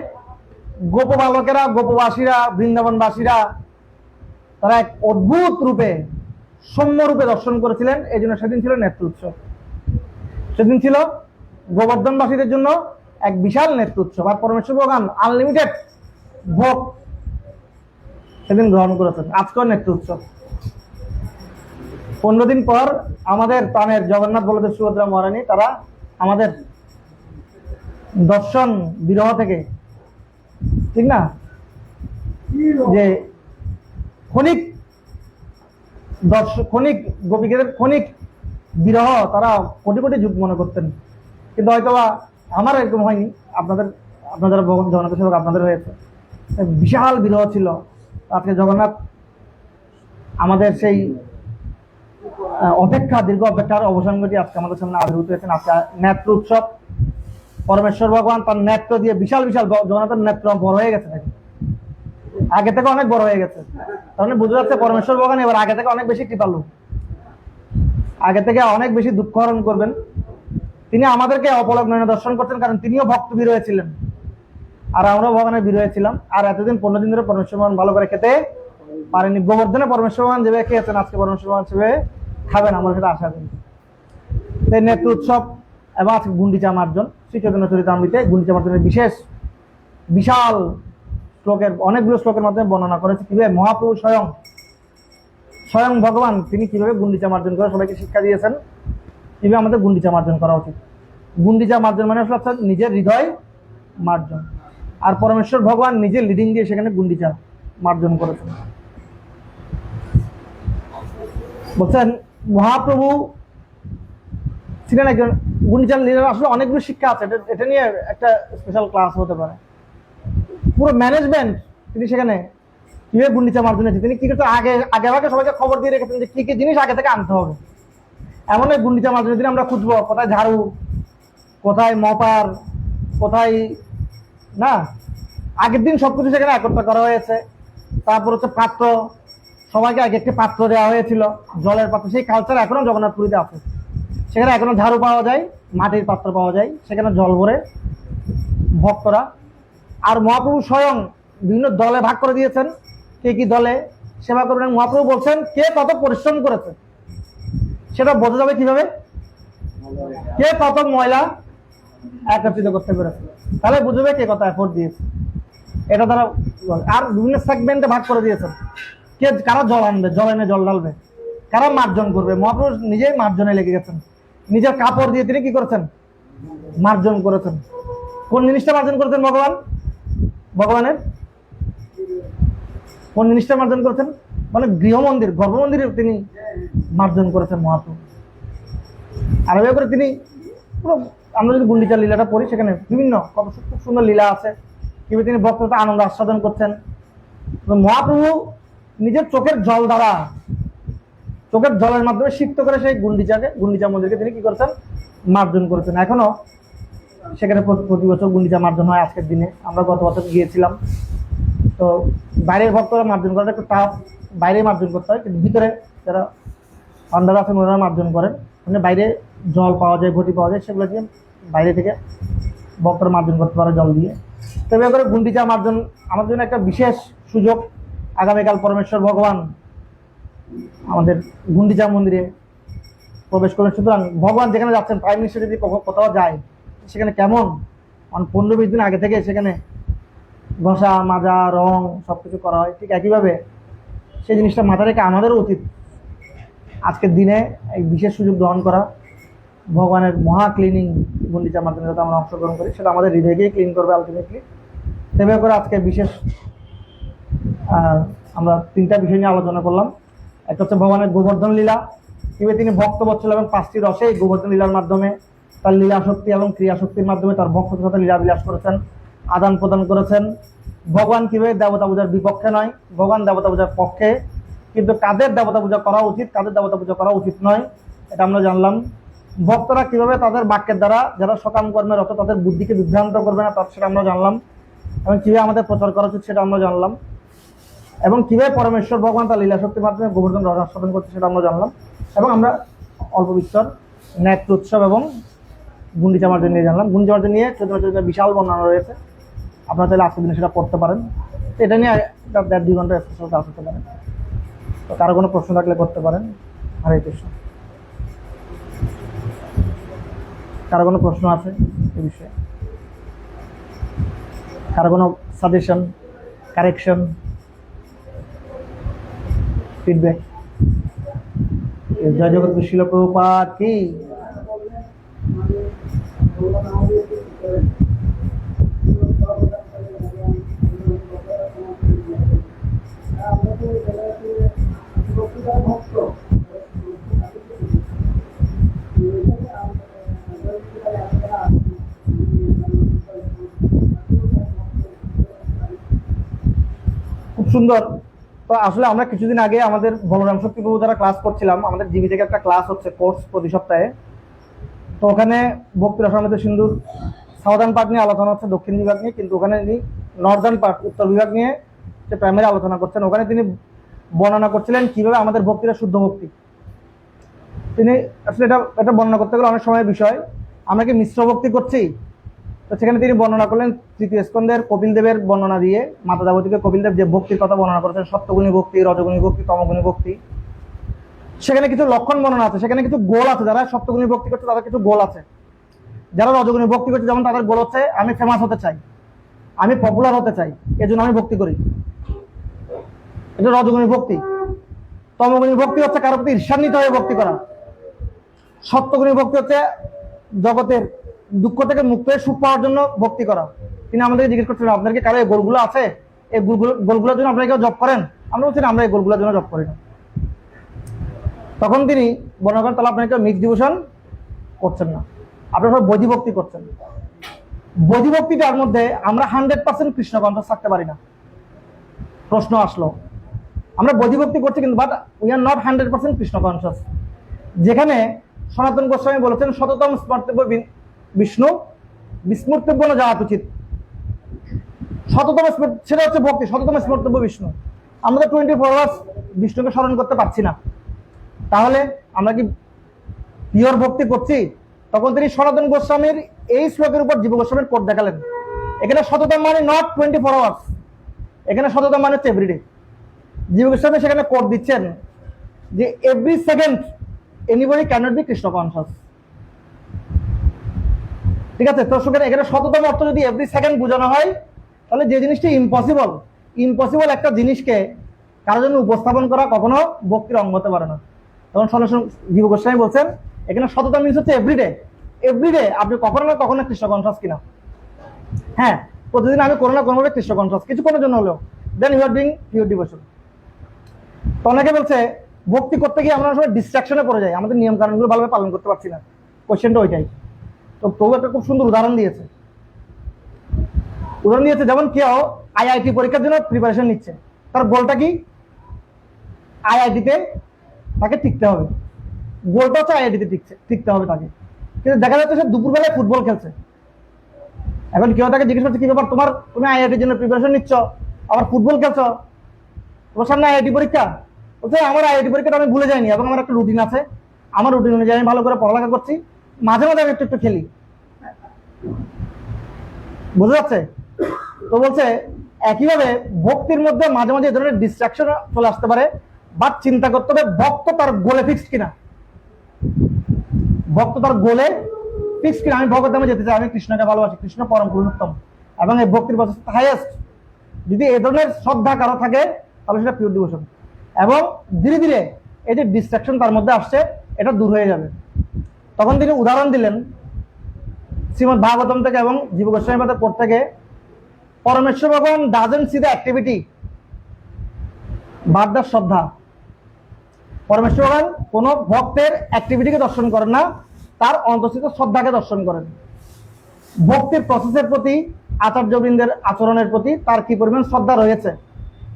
গোপবালকেরা, গোপবাসীরা, বৃন্দাবনবাসীরা তারা এক অদ্ভুত রূপে, সৌম্য রূপে দর্শন করেছিলেন। এই জন্য সেদিন ছিল নেত্র উৎসব। সেদিন ছিল গোবর্ধনবাসীদের জন্য এক বিশাল নেত্র উৎসব। আর পরমেশ্বর ভগবান আনলিমিটেড ভোগ সেদিন গ্রহণ করেছেন। আজকেও নেত্র উৎসব। 15 দিন পর আমাদের প্রাণের জগন্নাথ বলদেব সুভদ্রা মহারানী তারা আমাদের দর্শন বিরহ থেকে, ঠিক না, যে ক্ষণিক গোপীদের ক্ষণিক বিরহ তারা কোটি কোটি যুগ মনে করতেন। কিন্তু হয়তোবা আমার এরকম হয়নি, আপনারা জগন্নাথ সেবক আপনাদের হয়েছে। বিশাল বিরহ ছিল। আজকে জগন্নাথ আমাদের সেই দীর্ঘ অপেক্ষার অবসান ঘটিয়ে আজকে আমাদের সামনে আবির্ভূত হয়েছেন। আজকে নেত্র উৎসব। পরমেশ্বর ভগবান তার নেত্র দিয়ে বিশাল বিশাল, জগন্নাথের নেত্র বড় হয়ে গেছে নাকি, আগে থেকে অনেক বড় হয়ে গেছে। তাহলে বোঝা যাচ্ছে পরমেশ্বর ভগবান এবার আগে থেকে অনেক বেশি কৃপালু, আগে থেকে অনেক বেশি দুঃখ হরণ করবেন। তিনি আমাদেরকে অপলক নয়নে দর্শন করতেন, কারণ তিনিও ভক্ত বিরহে ছিলেন আর আমরাও ভগবানের বিরহে ছিলাম। আর এতদিন 15 দিন ধরে পরমেশ্বর ভগবান ভালো করে খেতে পারেনি। গোবর্ধনে পরমেশ্বর ভগবান যেভাবে খেয়েছেন, আজকে পরমেশ্বর ভগবান সেভাবে খাবেন, আমার সেটা আশা করি। নেত্র উৎসব এবং আছে গুন্ডিচা মার্জন। শ্রী চৈতন্য চরিতামৃতে গুন্ডিচা মার্জনের বিশাল শ্লোকের অনেকগুলো শ্লোকের মাধ্যমে বর্ণনা করেছে কিভাবে মহাপ্রভু স্বয়ং ভগবান তিনি কিভাবে গুন্ডিচা মার্জন করে সবাইকে শিক্ষা দিয়েছেন কিভাবে আমাদের গুন্ডিচা মার্জন করা উচিত। গুন্ডিচা মার্জন মানে আসলে অর্থাৎ নিজের হৃদয় মার্জন, আর পরমেশ্বর ভগবান নিজে লিডিং দিয়ে সেখানে গুন্ডিচা মার্জন করেছেন। বলছেন মহাপ্রভু ছিলেন একজন গুন্ডিচা লীলার আসলে অনেকগুলো শিক্ষা আছে, এটা নিয়ে একটা স্পেশাল ক্লাস হতে পারে। পুরো ম্যানেজমেন্ট তিনি সেখানে কিভাবে গুন্ডিচা মার্জন আছে, তিনি কি করতে আগে সবাইকে খবর দিয়ে রেখেছেন যে কি কি জিনিস আগে থেকে আনতে হবে। এমন এক গুন্ডিচা মার্জনের দিন আমরা খুঁজবো কোথায় ঝাড়ু, কোথায় মপার, কোথায় না, আগের দিন সবকিছু সেখানে একত্র করা হয়েছে। তারপর হচ্ছে পাত্র, সবাইকে আগে একটি পাত্র দেওয়া হয়েছিল, জলের পাত্র। সেই কালচার এখনো জগন্নাথপুরীতে আছে, সেখানে এখনো ঝাড়ু পাওয়া যায়, মাটির পাত্র পাওয়া যায়, সেখানে জল ভরে ভক্তরা। আর মহাপ্রভু স্বয়ং বিভিন্ন দলে ভাগ করে দিয়েছেন কে কি দলে সেবা করবেন। মহাপ্রভু বলছেন কে কত পরিশ্রম করেছে সেটা বোঝা যাবে কিভাবে, কে কত ময়লা একত্রিত করতে পেরেছে, তাহলে বুঝবে কে কত এফোর্ট দিয়েছে। এটা তারা আর বিভিন্ন সেগমেন্টে ভাগ করে দিয়েছেন, কে কারা জল আনবে, জল এনে জল ঢালবে, কারা মার্জন করবে। মহাপ্রভু নিজেই মার্জনে লেগে গেছেন, নিজের কাপড় দিয়ে তিনি কি করেছেন, মার্জন করেছেন। কোন জিনিসটা মার্জন করেছেন ভগবানের কোন জিনিসটা মার্জন করেছেন, মানে গৃহমন্দির গর্ভমন্দিরে তিনি মার্জন করেছেন মহাপ্রভু। আর এভাবে করে তিনি পুরো, আমরা যদি গুন্ডিচা লীলাটা পড়ি সেখানে বিভিন্ন খুব সুন্দর লীলা আছে, কিভাবে তিনি ভক্ততা আনন্দ আস্বাদন করছেন। মহাপ্রভু নিজের চোখের জল দ্বারা, চোখের জলের মাধ্যমে সিক্ত করে সেই গুন্ডিচা মন্দিরকে তিনি কি করেছেন, মার্জন করেছেন। এখনো সেখানে প্রতি বছর গুন্ডিচা মার্জন হয়। আজকের দিনে আমরা গত বছর গিয়েছিলাম, তো বাইরের ভক্তরা মার্জন করাটা একটু টাফ, বাইরে মার্জন করতে হয়, কিন্তু ভিতরে যারা আন্ডার আছেন ওনারা মার্জন করেন। মানে বাইরে জল পাওয়া যায়, ঘটি পাওয়া যায়, সেগুলো দিয়ে বাইরে থেকে ভক্তরা মার্জন করতে পারে জল দিয়ে। তবে করে গুন্ডিচা মার্জন আমাদের জন্য একটা বিশেষ সুযোগ। আগামীকাল পরমেশ্বর ভগবান আমাদের গুন্ডিচা মন্দিরে প্রবেশ করবেন। সুতরাং ভগবান যেখানে যাচ্ছেন, প্রাইম মিনিস্টার যদি কোথাও যায় সেখানে কেমন 15-20 দিন আগে থেকে সেখানে ঘষা মাজা রং সবকিছু করা হয়, ঠিক একইভাবে সেই জিনিসটা মাথা রেখে আমাদেরও উচিত আজকের দিনে এই বিশেষ সুযোগ গ্রহণ করা, ভগবানের মহা ক্লিনিং গুন্ডিচা মার্জনে যাতে আমরা অংশগ্রহণ করি, সেটা আমাদের হৃদয়কেই ক্লিন করবে আলটিমেটলি। সেভাবে করে আজকে বিশেষ আমরা 3টা বিষয় নিয়ে আলোচনা করলাম। একটা হচ্ছে ভগবানের গোবর্ধন লীলা, কিভাবে তিনি ভক্ত বৎসল এবং 5টি রসে গোবর্ধন লীলার মাধ্যমে তার লীলা শক্তি এবং ক্রিয়া শক্তির মাধ্যমে তার ভক্তদের সাথে লীলা বিলাস করেছেন, আদান প্রদান করেছেন। ভগবান কিভাবে দেবতা পূজার বিপক্ষে নয়, ভগবান দেবতা পূজার পক্ষে, কিন্তু কাদের দেবতা পূজা করা উচিত, কাদের দেবতা পূজা করা উচিত নয়, এটা আমরা জানলাম। ভক্তরা কিভাবে তাদের বাক্যের দ্বারা যারা সকাম কর্মের অর্থ তাদের বুদ্ধিকে বিভ্রান্ত করবে না, সেটা আমরা জানলাম। এবং কিভাবে আমাদের প্রচার করা উচিত সেটা আমরা জানলাম। এবং কিভাবে পরমেশ্বর ভগবান তার লীলা শক্তির মাধ্যমে গোবর্ধন রস আস্বাদন করছে সেটা আমরা জানলাম। এবং আমরা অল্প বিস্তর নেত্র উৎসব এবং গুন্ডিচা মার্জন নিয়ে জানলাম। গুন্ডিচা মার্জন নিয়ে চৈতন্য বিশাল বর্ণনা রয়েছে, আপনারা চাইলে আজকের দিনে সেটা পড়তে পারেন। এটা নিয়ে 1.5-2 ঘন্টা স্পেশাল কাজ করতে পারেন। তো কারো কোনো প্রশ্ন থাকলে করতে পারেন। হরে কৃষ্ণ। কারো কোনো প্রশ্ন আছে এই বিষয়ে, কারো কোনো সাজেশন, কারেকশন, ফিডব্যাক? জয় জগৎগুরু শিল প্রভুপাদ কি। খুব সুন্দর। তো আসলে আমরা কিছুদিন আগে আমাদের বলরাম শক্তি প্রভু দ্বারা ক্লাস করছিলাম, আমাদের জিবি থেকে একটা ক্লাস হচ্ছে কোর্স প্রতি সপ্তাহে। তো ওখানে ভক্তি রসামৃত সিন্ধুর সাউদার্ন পার্ট নিয়ে আলোচনা হচ্ছে, দক্ষিণ বিভাগ নিয়ে, কিন্তু ওখানে তিনি নর্দার্ন পার্ট উত্তর বিভাগ নিয়ে যে প্রাইমারি আলোচনা করছেন, ওখানে তিনি বর্ণনা করছিলেন কিভাবে আমাদের ভক্তিটা শুদ্ধ ভক্তি। তিনি আসলে এটা বর্ণনা করতে গেলে অনেক সময়ের বিষয়, আমরা কি মিশ্র ভক্তি করছি। তো সেখানে তিনি বর্ণনা করলেন 3য় স্কন্ধের কপিল দেবের বর্ণনা দিয়ে, মাতা যাবতীকে কপিল দেব যে ভক্তির কথা বর্ণনা করেছেন, সত্যগুণী ভক্তি, রজগুণী ভক্তি, তমগুণী ভক্তি। সেখানে কিছু লক্ষণ বর্ণনা আছে, সেখানে কিছু গোল আছে, যারা সত্যগুণী ভক্তি করছে তাদের কিছু গোল আছে। যারা রজগুণী ভক্তি করছে, যেমন তাদের গোল হচ্ছে আমি ফেমাস হতে চাই, আমি পপুলার হতে চাই, এজন্য আমি ভক্তি করি, এটা রজগুণী ভক্তি। তমগুণী ভক্তি হচ্ছে কারোর প্রতি ঈর্ষান্বিত হয়ে ভক্তি করা। সত্যগুণী ভক্তি হচ্ছে জগতের দুঃখ থেকে মুক্ত হয়ে সুখ পাওয়ার জন্য ভক্তি করা। তিনি আমাদেরকে জিজ্ঞেস করছিলেন, আপনার কি কারো এই গোলগুলো আছে? এই গোলগুলোর জন্য আপনারা কেউ জব করেন? আমরা বলছি আমরা এই গোলগুলোর জন্য জব করি না। তখন তিনি বর্ণনা করেন, তাহলে আপনারা কেউ মিক্স ডিভোশন করছেন না, আপনারা সব বৈধিভক্তি করছেন। বৈধিভক্তিটার মধ্যে আমরা 100% কৃষ্ণ কনসাস থাকতে পারি না। প্রশ্ন আসলো, আমরা বৈধিভক্তি করছি কিন্তু but we are not 100% Krishna conscious. যেখানে সনাতন গোস্বামী বলেছেন শততম স্মর্তব্য বিষ্ণু বিস্মৃতব্য না যাওয়া উচিত। শততম সেটা হচ্ছে ভক্তি, শততম স্মর্তব্য বিষ্ণু। আমরা 24 আওয়ার্স বিষ্ণুকে স্মরণ করতে পারছি না, তাহলে আমরা কি পিওর ভক্তি করছি? তখন তিনি সনাতন গোস্বামীর এই শ্লোকের উপর জীব গোস্বামীর কোট দেখালেন। এখানে শততম মানে নট 24 আওয়ার্স, এখানে শততম মানে হচ্ছে এভরিডে। জীব গোস্বামী সেখানে কোট দিচ্ছেন যে every second anybody cannot be Krishna conscious. ঠিক আছে, তো সেখানে এখানে শততম অর্থ যদি এভরি সেকেন্ড বোঝানো হয়, তাহলে যে জিনিসটি ইম্পসিবল একটা জিনিসকে কারোর জন্য উপস্থাপন করা কখনো ভক্তির অঙ্গ হতে পারে না। তখন সনাতন জীব গোস্বামী বলছেন এখানে শততম মিনস হচ্ছে এভরিডে আপনি কখনো না কখনো কৃষ্ণ কনসাস কিনা। হ্যাঁ, প্রতিদিন আমি কোনো না কোনোভাবে কৃষ্ণ কনসাস, কিছুক্ষণের জন্য হলেও, then you are doing pure devotion. তো অনেকে বলছে ভক্তি করতে গিয়ে আমরা সবাই ডিস্ট্রাকশনে পড়ে যাই, আমাদের নিয়ম কানুনগুলো ভালোভাবে পালন করতে পারছি না। কোয়েশ্চেনটা ওইটাই। তো প্রভু একটা খুব সুন্দর উদাহরণ দিয়েছে, যেমন কেউ আইআইটি পরীক্ষার জন্য প্রিপারেশন নিচ্ছে, তার গোলটা কি? আইআইটিতে তাকে টিকতে হবে, গোলটা হচ্ছে আইআইটিতে টিকতে হবে তাকে। কিন্তু দেখা যাচ্ছে সে দুপুরবেলায় ফুটবল খেলছে। এখন কেউ তাকে জিজ্ঞেস করছে, কি ব্যাপার তুমি আইআইটির জন্য প্রিপারেশন নিচ্ছ, আবার ফুটবল খেলছো, তোমার সামনে আইআইটি পরীক্ষা? বলছে আমার আইআইটি পরীক্ষাটা আমি ভুলে যাইনি, এবং আমার একটা রুটিন আছে, আমার রুটিন অনুযায়ী আমি ভালো করে পড়ালেখা করছি, মাঝে মাঝে আমি একটু খেলি। বুঝা যাচ্ছে? তো বলছে একইভাবে ভক্তির মধ্যে মাঝে মাঝে এই ধরনের ডিস্ট্রাকশন চলে আসতে পারে, বাট চিন্তা করতে হবে ভক্ত তার গোলে ফিক্সড কিনা। ভক্ত তার গোলে ফিক্সড কিনা, আমি ভগবত ধামে যেতে চাই, আমি কৃষ্ণকে ভালোবাসি, কৃষ্ণ পরম পুরুষোত্তম, এবং এই ভক্তির প্রসেস হাইয়েস্ট। যদি এই ধরনের শ্রদ্ধা কারো থাকে তাহলে সেটা পিওর ডিভোশন, এবং ধীরে ধীরে এই যে ডিস্ট্রাকশন তার মধ্যে আসছে এটা দূর হয়ে যাবে। তখন তিনি উদাহরণ দিলেন শ্রীমদ ভাগবতম থেকে এবং জীব গোস্বামী পাদের কোট থেকে, পরমেশ্বর ভগবান doesn't C the activity but the শ্রদ্ধা। পরমেশ্বর ভগবান কোন ভক্তের অ্যাক্টিভিটিকে দর্শন করেন না, তার অন্তঃস্থিত শ্রদ্ধাকে দর্শন করেন। ভক্তির প্রসেসের প্রতি, আচার্যবৃন্দের আচরণের প্রতি তার কি পরিমাণ শ্রদ্ধা রয়েছে,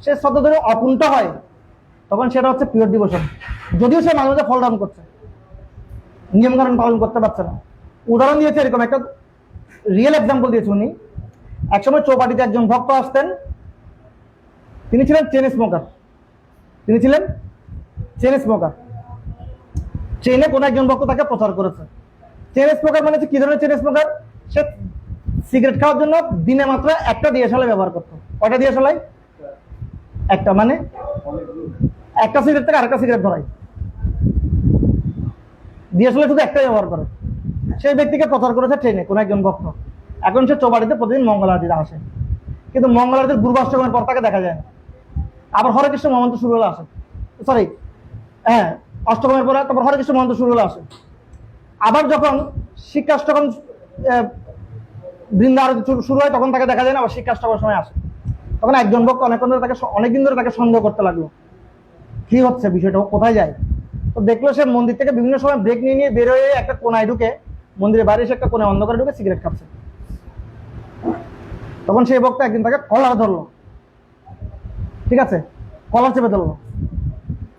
সে শ্রদ্ধা ধরে অকুণ্ঠ হয়, তখন সেটা হচ্ছে পিওর ডিভোশন। যদিও সে মাঝে মাঝে ফল ডাউন করছে, নিয়মকানুন পালন করতে পারছে না। উদাহরণ দিয়েছে এরকম একটা রিয়েল এক্সাম্পল দিয়েছে উনি। একসময় চৌপাটিতে একজন ভক্ত আসতেন, তিনি ছিলেন চেন স্মোকার। চেনে কোন একজন ভক্ত তাকে প্রচার করেছে। চেন স্মোকার মানে কি ধরনের চেন স্মোকার? সে সিগারেট খাওয়ার জন্য দিনে মাত্র একটা দিয়াশালাই ব্যবহার করতো। কয়টা দিয়াশালাই? একটা, মানে একটা সিগারেট থেকে আরেকটা সিগারেট ধরাই, দিয়াশালাই শুধু একটাই ব্যবহার করে। সেই ব্যক্তিকে প্রচার করেছে ট্রেনে কোন একজন ভক্ত। এখন সে চৌবাড়িতে প্রতিদিন মঙ্গল আরতিতে আসে, কিন্তু মঙ্গল আরতির পূর্বাষ্টমের পর তাকে দেখা যায় না। আবার হরে কৃষ্ণ মহামন্ত্র শুরু হলে আসে, অষ্টমের পরে তারপর হরে কৃষ্ণ মহামন্ত্র শুরু হলে আসে। আবার যখন শিক্ষাষ্টকম বৃন্দা আরতি শুরু হয় তখন তাকে দেখা যায় না, আবার শিক্ষাষ্টকের সময় আসে। তখন একজন ভক্ত অনেকদিন ধরে তাকে সন্দেহ করতে লাগলো, কি হচ্ছে বিষয়টা, কোথায় যায়। তো দেখলো সে মন্দির থেকে বিভিন্ন সময় ব্রেক নিয়ে বের হয়ে একটা কোনায় ঢুকে, মন্দিরের বাইরে এসে একটা কোনায় অন্ধকারে ঢুকে সিগারেট খাচ্ছে। তখন সেই ভক্ত একদিন তাকে কলার ধরলো, ঠিক আছে, কলার চেপে ধরলো,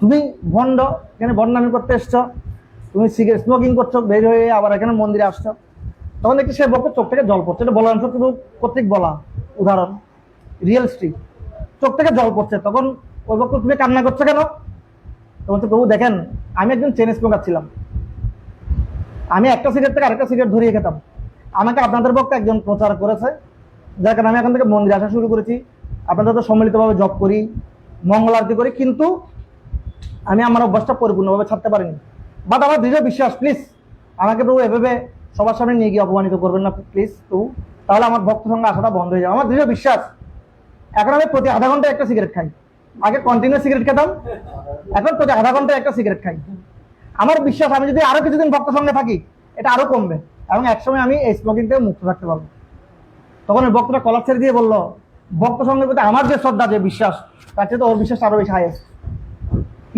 তুমি ভণ্ড, এখানে ভণ্ডামি করতে এসছো, তুমি সিগারেট স্মোকিং করছো, বের হয়ে আবার এখানে মন্দিরে আসছো। তখন দেখছি সে ভক্ত চোখ থেকে জল পড়ছে। এটা বলার শুধু কর্তৃক বলা উদাহরণ, রিয়েল স্ট্রি, চোখ থেকে জল পড়ছে। তখন ওই ভক্ত, তুমি কান্না করছো কেন? তখন তো প্রভু দেখেন, আমি একজন চেন স্মোকার ছিলাম, আমি একটা সিগারেট থেকে আরেকটা সিগারেট ধরিয়ে খেতাম, আমাকে আপনাদের ভক্ত একজন প্রচার করেছে, যার কারণে আমি এখন থেকে মন্দিরে আসা শুরু করেছি, আপনাদের তো সম্মিলিতভাবে জপ করি, মঙ্গল আরতি করি, কিন্তু আমি আমার অভ্যাসটা পরিপূর্ণভাবে ছাড়তে পারিনি। বাট আমার দৃঢ় বিশ্বাস, প্লিজ আমাকে প্রভু এভাবে সবার সামনে নিয়ে গিয়ে অপমানিত করবেন না প্লিজ টু। তাহলে আমার ভক্ত সঙ্গে আসাটা বন্ধ হয়ে যাবে। আমার দৃঢ় বিশ্বাস, এখন আমি প্রতি আধা ঘন্টায় একটা সিগারেট খাই। আগে কন্টিনিউ সিগারেট খেতাম, এখন প্রতি আধা ঘন্টায় একটা সিগারেট খাই। আমার বিশ্বাস আমি যদি আরো কিছুদিন ভক্ত সঙ্গে থাকি এটা আরো কমবে, এবং একসময় আমি এই স্মোকিং থেকে মুক্ত থাকতে পারবো। তখন ওই ভক্তটা কলার ছেড়ে দিয়ে বললো, ভক্ত সঙ্গের প্রতি আমার যে শ্রদ্ধা, যে বিশ্বাস, তার চেয়ে তো ওর বিশ্বাস আরো বেশি highest,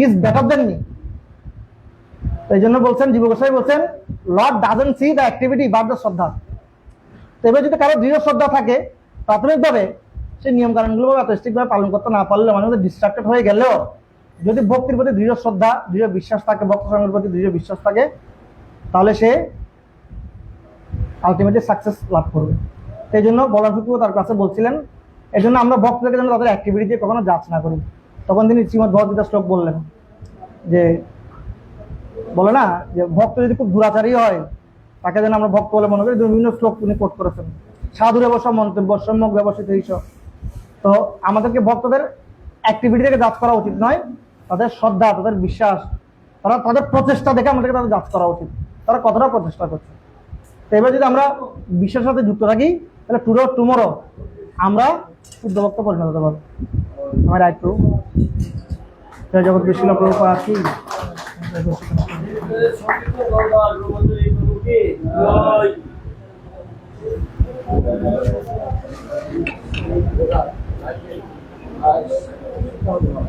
is better than me. এই জন্য বলছেন, জীব গোস্বামী বলছেন, Lord doesn't C the activity but the শ্রদ্ধা। তবে যদি কারো দৃঢ় শ্রদ্ধা থাকে, প্রাথমিকভাবে সেই নিয়ম কানুনগুলো এত স্ট্রিক্টভাবে পালন করতে না পারলে, মানে মধ্যে ডিস্ট্রাক্টেড হয়ে গেলেও যদি ভক্তির প্রতি দৃঢ় শ্রদ্ধা, দৃঢ় বিশ্বাস থাকে, ভক্ত সঙ্গের প্রতি দৃঢ় বিশ্বাস থাকে, তাহলে সে আলটিমেটলি সাকসেস লাভ করবে। সেই জন্য বলার ফুকুও তার কাছে বলছিলেন, এই জন্য আমরা ভক্তদেরকে যেন তাদের অ্যাক্টিভিটি দিয়ে কখনো যাচ না করি। তখন তিনি শ্রীমদ ভগবদ্গীতা শ্লোক বললেন, যে বলে না যে ভক্ত যদি খুব দুরাচারী হয় তাকে যেন আমরা ভক্ত বলে মনে করি। বিভিন্ন শ্লোক তিনি কোট করেছেন, সাধুর বসা মন্তব্য সম্যক ব্যবস্থিত হিসাব। তো আমাদেরকে ভক্তদের অ্যাক্টিভিটি থেকে যাচ করা উচিত নয়, তাদের শ্রদ্ধা, তাদের বিশ্বাস, তারা তাদের প্রচেষ্টা দেখে আমাদেরকে তাদের যাচ করা উচিত, তারা কতটা প্রচেষ্টা করছে। তো এবার যদি আমরা বিশ্বাসের সাথে যুক্ত থাকি, তাহলে টুমোরো আমরা শুদ্ধ ভক্ত পরিণত হতে পারবো। আমার রাইট টু জয় জগৎ বিশ্বল প্রভুপাদ কি Nice.